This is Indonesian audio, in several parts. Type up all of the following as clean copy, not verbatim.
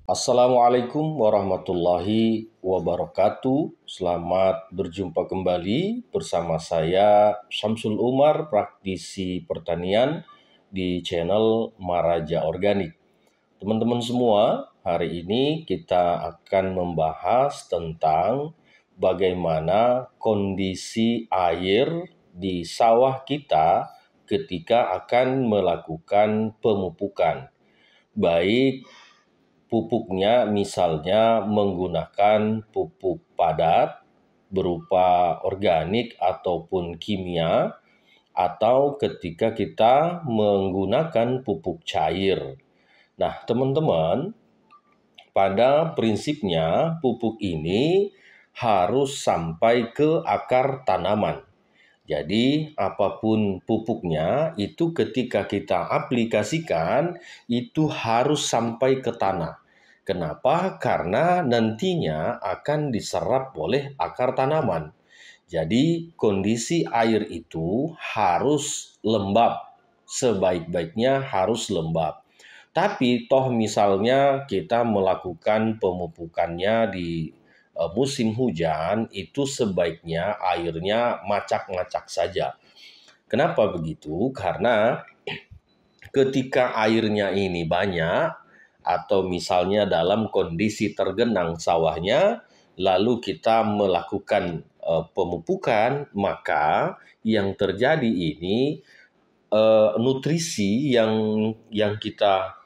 Assalamualaikum warahmatullahi wabarakatuh. Selamat berjumpa kembali bersama saya Syamsul Umar, praktisi pertanian di channel Maraja Organik. Teman-teman semua, hari ini kita akan membahas tentang bagaimana kondisi air di sawah kita ketika akan melakukan pemupukan. Baik pupuknya misalnya menggunakan pupuk padat berupa organik ataupun kimia, atau ketika kita menggunakan pupuk cair. Nah, teman-teman, pada prinsipnya pupuk ini harus sampai ke akar tanaman. Jadi, apapun pupuknya, itu ketika kita aplikasikan, itu harus sampai ke tanah. Kenapa? Karena nantinya akan diserap oleh akar tanaman. Jadi, kondisi air itu harus lembab. Sebaik-baiknya harus lembab. Tapi, toh misalnya kita melakukan pemupukannya di musim hujan, itu sebaiknya airnya macak-macak saja. Kenapa begitu? Karena ketika airnya ini banyak, atau misalnya dalam kondisi tergenang sawahnya, lalu kita melakukan pemupukan, maka yang terjadi ini nutrisi yang kita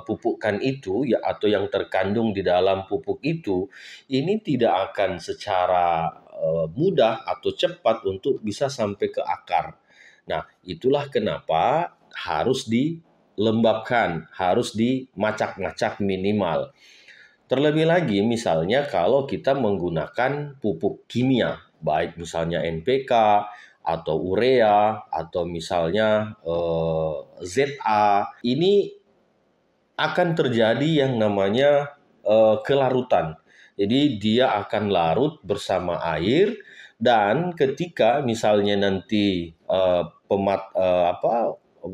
pupukkan itu ya, atau yang terkandung di dalam pupuk itu, ini tidak akan secara mudah atau cepat untuk bisa sampai ke akar. Nah, itulah kenapa harus dilembabkan, harus dimacak-macak minimal. Terlebih lagi misalnya kalau kita menggunakan pupuk kimia, baik misalnya NPK atau urea atau misalnya ZA, ini akan terjadi yang namanya kelarutan. Jadi dia akan larut bersama air, dan ketika misalnya nanti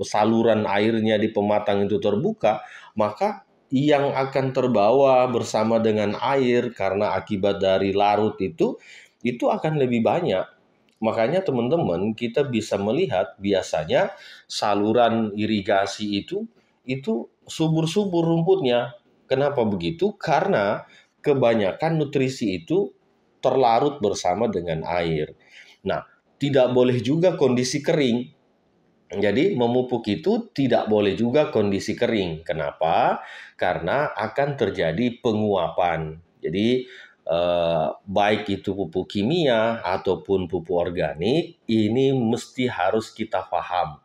saluran airnya di pematang itu terbuka, maka yang akan terbawa bersama dengan air karena akibat dari larut itu akan lebih banyak. Makanya teman-teman, kita bisa melihat biasanya saluran irigasi itu subur-subur rumputnya. Kenapa begitu? Karena kebanyakan nutrisi itu terlarut bersama dengan air. Nah, tidak boleh juga kondisi kering. Jadi memupuk itu tidak boleh juga kondisi kering. Kenapa? Karena akan terjadi penguapan. Jadi baik itu pupuk kimia ataupun pupuk organik, ini mesti harus kita paham.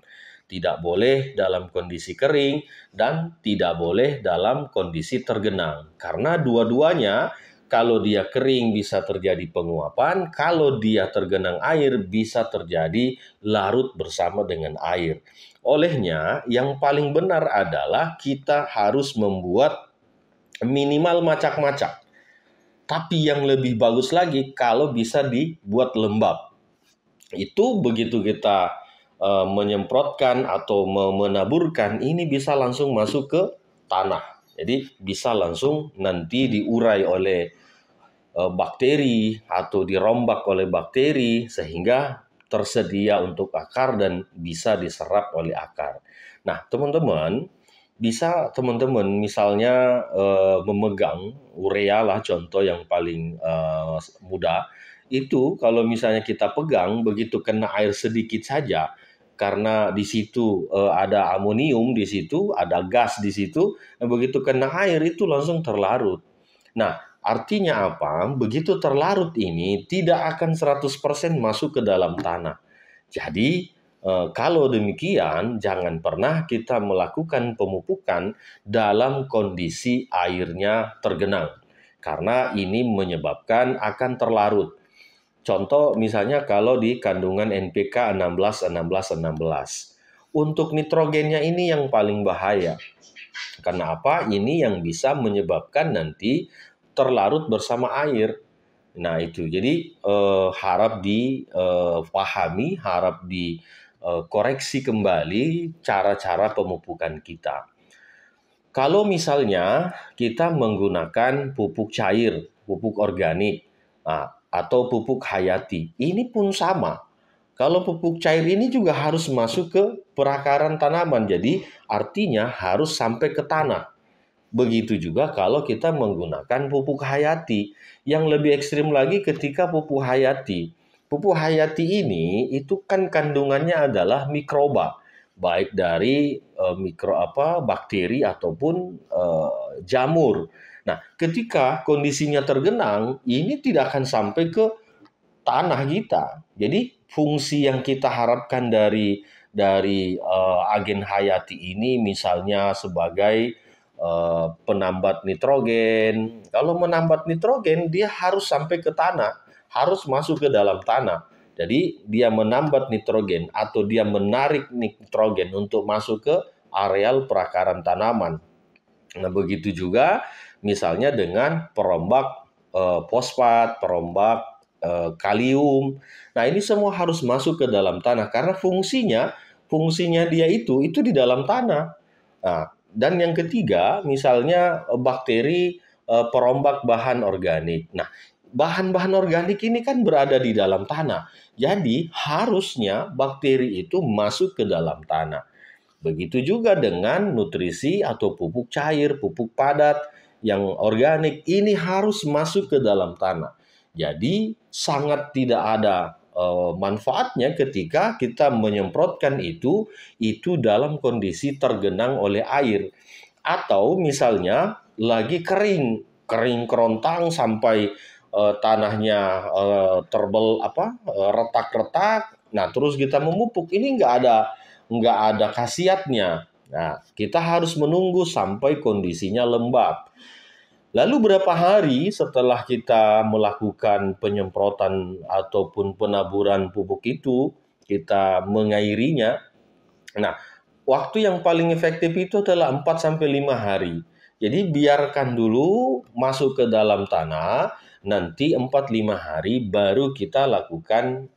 Tidak boleh dalam kondisi kering dan tidak boleh dalam kondisi tergenang. Karena dua-duanya, kalau dia kering bisa terjadi penguapan, kalau dia tergenang air bisa terjadi larut bersama dengan air. Olehnya, yang paling benar adalah kita harus membuat minimal macak-macak. Tapi yang lebih bagus lagi kalau bisa dibuat lembab. Itu begitu kita menyemprotkan atau menaburkan, ini bisa langsung masuk ke tanah. Jadi bisa langsung nanti diurai oleh bakteri atau dirombak oleh bakteri sehingga tersedia untuk akar dan bisa diserap oleh akar. Nah, teman-teman, bisa teman-teman misalnya memegang urea lah, contoh yang paling mudah. Itu kalau misalnya kita pegang, begitu kena air sedikit saja, karena di situ ada amonium, di situ ada gas di situ, begitu kena air itu langsung terlarut. Nah, artinya apa? Begitu terlarut ini tidak akan 100% masuk ke dalam tanah. Jadi, kalau demikian, jangan pernah kita melakukan pemupukan dalam kondisi airnya tergenang. Karena ini menyebabkan akan terlarut. Contoh misalnya kalau di kandungan NPK 16-16-16. Untuk nitrogennya ini yang paling bahaya. Karena apa? Ini yang bisa menyebabkan nanti terlarut bersama air. Nah itu, jadi harap dipahami, harap dikoreksi kembali cara-cara pemupukan kita. Kalau misalnya kita menggunakan pupuk cair, pupuk organik, atau pupuk hayati, ini pun sama. Kalau pupuk cair ini juga harus masuk ke perakaran tanaman, jadi artinya harus sampai ke tanah. Begitu juga kalau kita menggunakan pupuk hayati. Yang lebih ekstrim lagi ketika pupuk hayati. Pupuk hayati ini itu kan kandungannya adalah mikroba, baik dari bakteri ataupun jamur. Nah, ketika kondisinya tergenang, ini tidak akan sampai ke tanah kita. Jadi fungsi yang kita harapkan dari agen hayati ini misalnya sebagai penambat nitrogen. Kalau menambat nitrogen dia harus sampai ke tanah, harus masuk ke dalam tanah. Jadi dia menambat nitrogen atau dia menarik nitrogen untuk masuk ke areal perakaran tanaman. Nah, begitu juga misalnya dengan perombak fosfat, perombak kalium. Nah, ini semua harus masuk ke dalam tanah karena fungsinya dia itu di dalam tanah. Nah, dan yang ketiga, misalnya bakteri perombak bahan organik. Nah, bahan-bahan organik ini kan berada di dalam tanah. Jadi, harusnya bakteri itu masuk ke dalam tanah. Begitu juga dengan nutrisi atau pupuk cair, pupuk padat yang organik ini harus masuk ke dalam tanah. Jadi sangat tidak ada manfaatnya ketika kita menyemprotkan itu dalam kondisi tergenang oleh air atau misalnya lagi kering kerontang sampai tanahnya retak-retak. Nah, terus kita memupuk ini nggak ada khasiatnya. Nah, kita harus menunggu sampai kondisinya lembab. Lalu berapa hari setelah kita melakukan penyemprotan ataupun penaburan pupuk itu, kita mengairinya. Nah, waktu yang paling efektif itu adalah 4 sampai 5 hari. Jadi biarkan dulu masuk ke dalam tanah, nanti 4-5 hari baru kita lakukan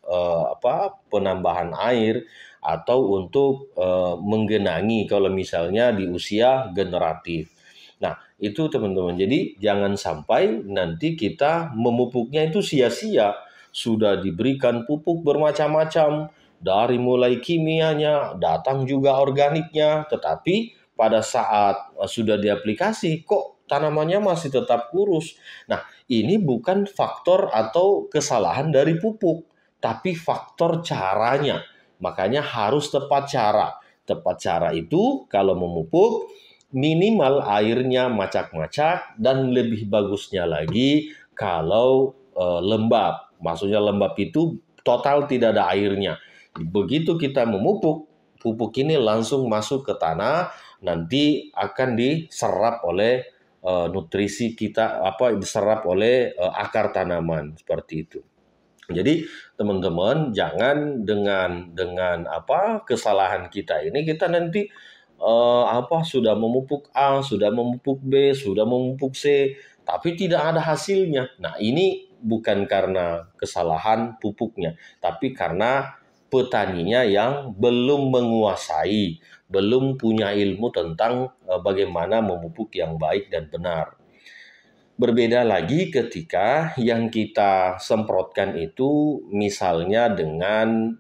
penambahan air atau untuk menggenangi kalau misalnya di usia generatif. Nah, itu teman-teman. Jadi jangan sampai nanti kita memupuknya itu sia-sia. Sudah diberikan pupuk bermacam-macam, dari mulai kimianya, datang juga organiknya, tetapi pada saat sudah diaplikasi, kok tanamannya masih tetap kurus. Nah, ini bukan faktor atau kesalahan dari pupuk, tapi faktor caranya. Makanya harus tepat cara. Tepat cara itu kalau memupuk, minimal airnya macak-macak dan lebih bagusnya lagi kalau lembab. Maksudnya lembab itu total tidak ada airnya. Begitu kita memupuk, pupuk ini langsung masuk ke tanah, nanti akan diserap oleh nutrisi kita, diserap oleh akar tanaman seperti itu. Jadi teman-teman jangan dengan kesalahan kita ini kita nanti sudah memupuk A, sudah memupuk B, sudah memupuk C, tapi tidak ada hasilnya. Nah, ini bukan karena kesalahan pupuknya, tapi karena petaninya yang belum menguasai, belum punya ilmu tentang bagaimana memupuk yang baik dan benar. Berbeda lagi ketika yang kita semprotkan itu misalnya dengan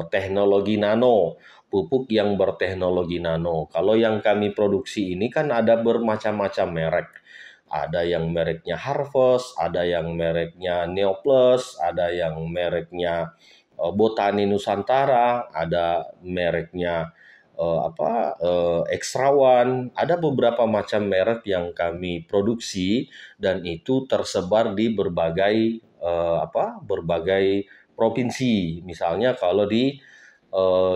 teknologi nano, pupuk yang berteknologi nano. Kalau yang kami produksi ini kan ada bermacam-macam merek. Ada yang mereknya Harvest, ada yang mereknya Neoplus, ada yang mereknya Botani Nusantara, ada mereknya Extra One. Ada beberapa macam merek yang kami produksi dan itu tersebar di berbagai provinsi. Misalnya kalau di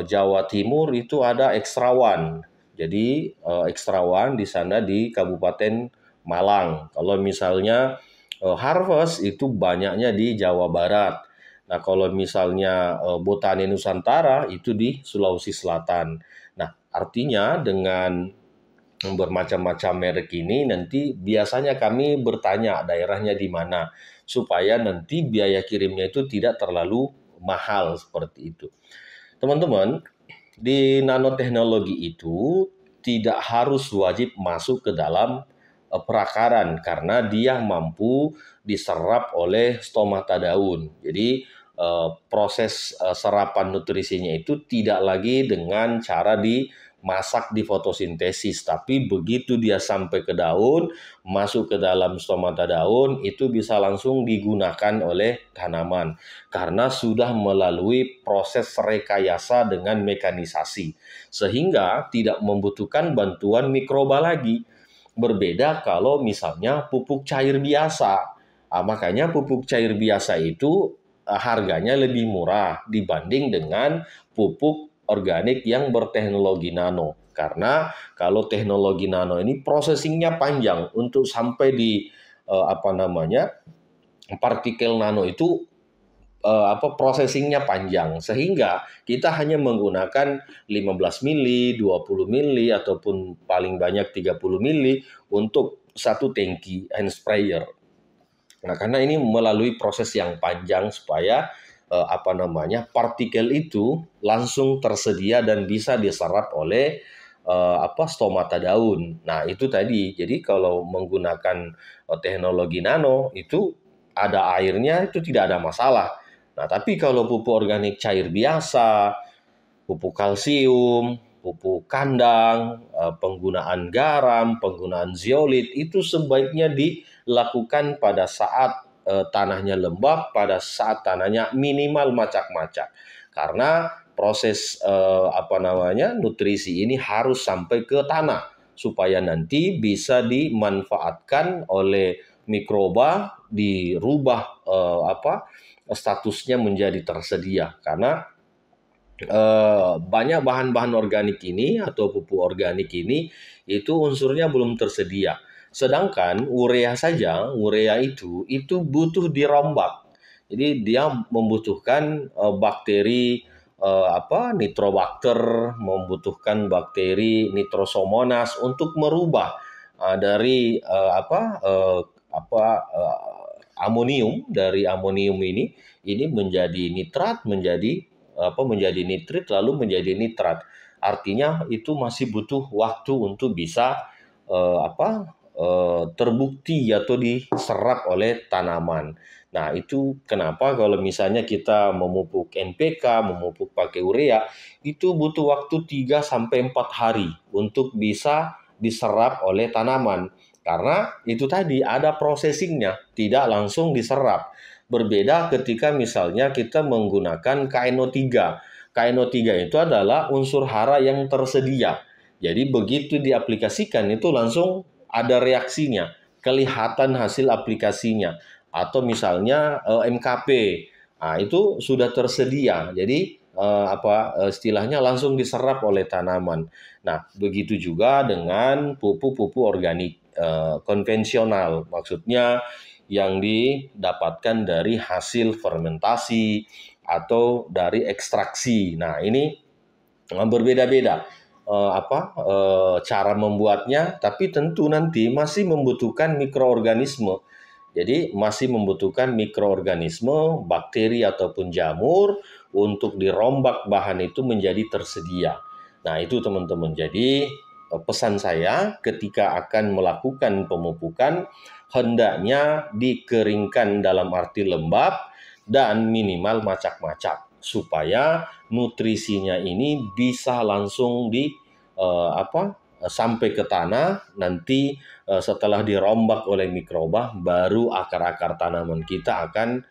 Jawa Timur itu ada Extra One. Jadi Extra One di sana di Kabupaten Malang. Kalau misalnya Harvest itu banyaknya di Jawa Barat. Nah, kalau misalnya Botani Nusantara itu di Sulawesi Selatan. Nah, artinya dengan bermacam-macam merek ini nanti biasanya kami bertanya daerahnya di mana supaya nanti biaya kirimnya itu tidak terlalu mahal seperti itu. Teman-teman, di nanoteknologi itu tidak harus wajib masuk ke dalam perakaran karena dia mampu diserap oleh stomata daun. Jadi proses serapan nutrisinya itu tidak lagi dengan cara dimasak di fotosintesis, tapi begitu dia sampai ke daun, masuk ke dalam stomata daun, itu bisa langsung digunakan oleh tanaman karena sudah melalui proses rekayasa dengan mekanisasi, sehingga tidak membutuhkan bantuan mikroba lagi. Berbeda kalau misalnya pupuk cair biasa. Makanya pupuk cair biasa itu harganya lebih murah dibanding dengan pupuk organik yang berteknologi nano. Karena kalau teknologi nano ini processingnya panjang untuk sampai di partikel nano itu processingnya panjang, sehingga kita hanya menggunakan 15 mili, 20 mili ataupun paling banyak 30 mili untuk satu tangki hand sprayer. Nah, karena ini melalui proses yang panjang supaya partikel itu langsung tersedia dan bisa diserap oleh stomata daun. Nah, itu tadi. Jadi kalau menggunakan teknologi nano itu ada airnya itu tidak ada masalah. Nah, tapi kalau pupuk organik cair biasa, pupuk kalsium, pupuk kandang, penggunaan garam, penggunaan zeolit itu sebaiknya dilakukan pada saat tanahnya lembab, pada saat tanahnya minimal macak-macak. Karena proses nutrisi ini harus sampai ke tanah supaya nanti bisa dimanfaatkan oleh mikroba, dirubah statusnya menjadi tersedia karena banyak bahan-bahan organik ini atau pupuk organik ini itu unsurnya belum tersedia. Sedangkan urea saja, urea itu butuh dirombak. Jadi dia membutuhkan bakteri nitrobakter, membutuhkan bakteri nitrosomonas untuk merubah dari amonium, dari amonium ini menjadi nitrat, menjadi nitrit lalu menjadi nitrat. Artinya itu masih butuh waktu untuk bisa terbukti atau diserap oleh tanaman. Nah, itu kenapa kalau misalnya kita memupuk NPK, memupuk pakai urea, itu butuh waktu 3 sampai 4 hari untuk bisa diserap oleh tanaman. Karena itu tadi ada processingnya, tidak langsung diserap. Berbeda ketika misalnya kita menggunakan KNO3. KNO3 itu adalah unsur hara yang tersedia. Jadi begitu diaplikasikan itu langsung ada reaksinya, kelihatan hasil aplikasinya. Atau misalnya MKP, nah, itu sudah tersedia. Jadi istilahnya langsung diserap oleh tanaman. Nah, begitu juga dengan pupuk-pupuk organik konvensional, maksudnya yang didapatkan dari hasil fermentasi atau dari ekstraksi. Nah, ini berbeda-beda cara membuatnya, tapi tentu nanti masih membutuhkan mikroorganisme. Jadi masih membutuhkan mikroorganisme, bakteri ataupun jamur untuk dirombak bahan itu menjadi tersedia. Nah, itu teman-teman. Jadi pesan saya ketika akan melakukan pemupukan hendaknya dikeringkan dalam arti lembab dan minimal macak-macak supaya nutrisinya ini bisa langsung sampai ke tanah. Nanti setelah dirombak oleh mikroba, baru akar-akar tanaman kita akan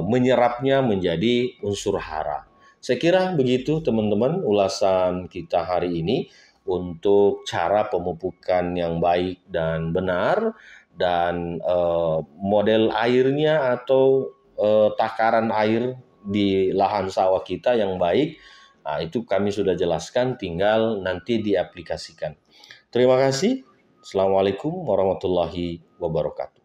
menyerapnya menjadi unsur hara. Saya kira begitu teman-teman ulasan kita hari ini untuk cara pemupukan yang baik dan benar, dan model airnya atau takaran air di lahan sawah kita yang baik. Nah, itu kami sudah jelaskan, tinggal nanti diaplikasikan. Terima kasih. Assalamualaikum warahmatullahi wabarakatuh.